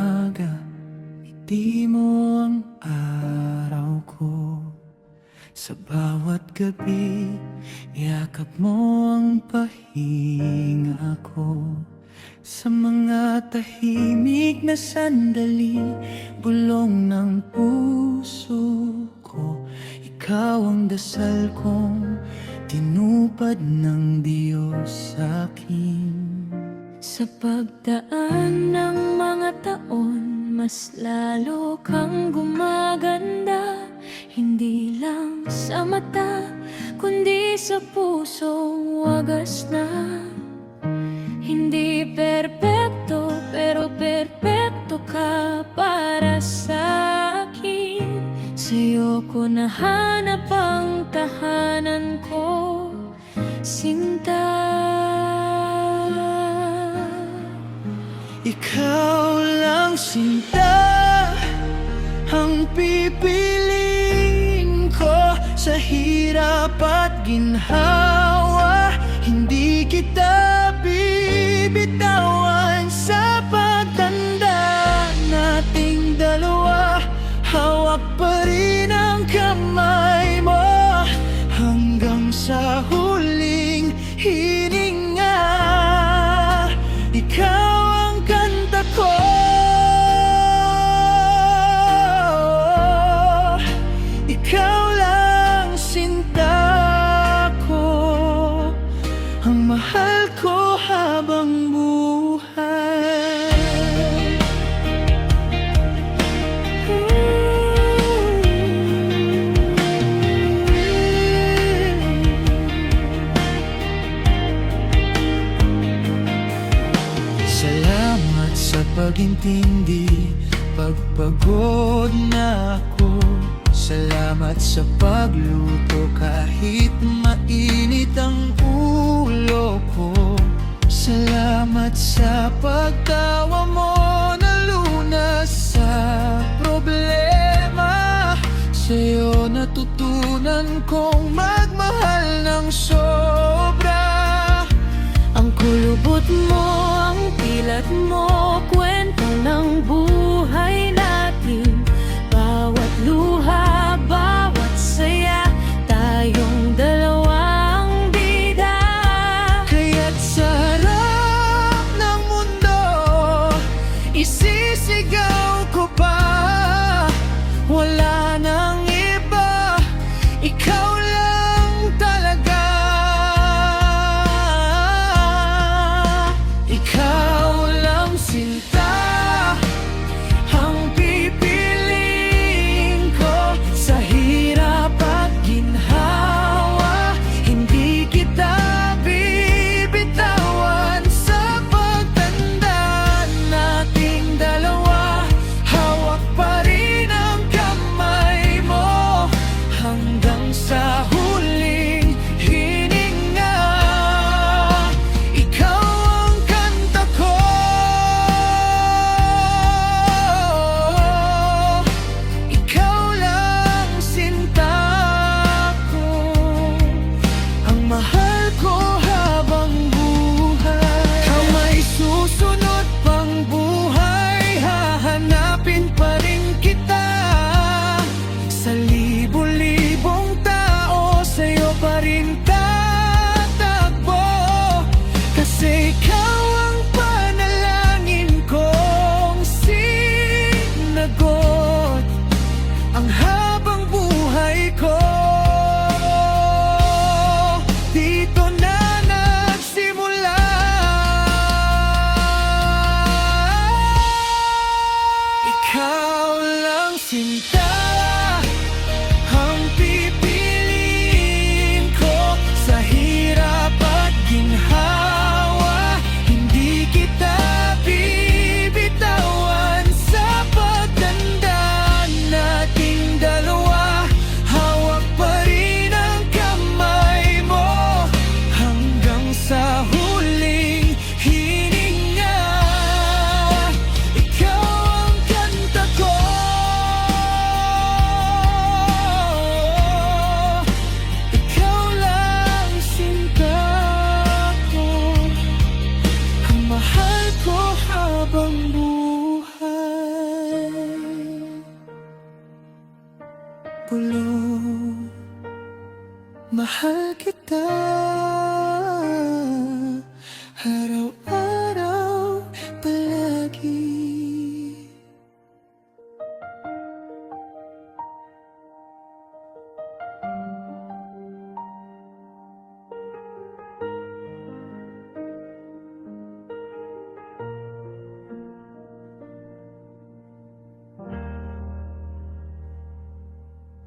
umaga, ngiti mo ang araw ko. Sa bawat gabi, yakap mo ang pahinga ko. Sa mga tahimik na sandali, bulong ng puso ko, ikaw ang dasal kong tinupad ng Diyos sa akin. Sa pagdaan ng mga taon, mas lalo kang gumaganda. Hindi lang sa mata, kundi sa puso, wagas na. Hindi perpekto, pero perpekto ka para sa akin. Sa'yo ko nahanap ang tahanan ko, sinta. Ikaw lang sinta, ang pipiliin ko. Sa hirap at ginhawa, hindi kita bibitawan. Sa pagtanda nating dalawa, hawak pa rin ang kamay mo, hanggang sa huling hininga. Ikaw ko, ikaw lang sinta ko, ang mahal ko habang buhay. Salamat sa pag-intindi, pagpagod na ako. Salamat sa pagluto kahit mainit ang ulo ko. Salamat sa pagtawa mo na lunas sa problema. Sa'yo natutunan kong magmahal ng sobra. Ang kulubot mo, ang pilat mo, kwento ng buhay natin. Bawat luha, bawat saya, tayong dalawang bida. Kaya't sa harap ng mundo, isisigaw ko pa, wala nang iba, ikaw lang talaga. Ikaw lang sinta, ang pipiliin ko. Sa hirap at ginhawa, hindi kita bibitawan. Sa pagtanda nating dalawa, hawak pa rin ang kamay mo, hanggang sa huling hininga. Ikaw ang kanta ko, ikaw lang sinta ko, ang mahal ko habang buhay. Ikaw may susunod pang buhay, hahanapin pa rin kita. Sa libo-libong tao, sa'yo pa rin tatakbo. Kasi ikaw ang panalangin kong sinagot, ang habang buhay ko. Dito na nagsimula. Ikaw lang sinta, ang pipiliin ko. Sa hirap at ginhawa, hindi kita bibitawan. Sa pagtanda nating dalawa, hawak pa rin ang kamay mo, hanggang sa huling hininga. Ikaw ang kanta ko, ikaw lang sinta ko, ang mahal ko habang buhay. Mahal kita.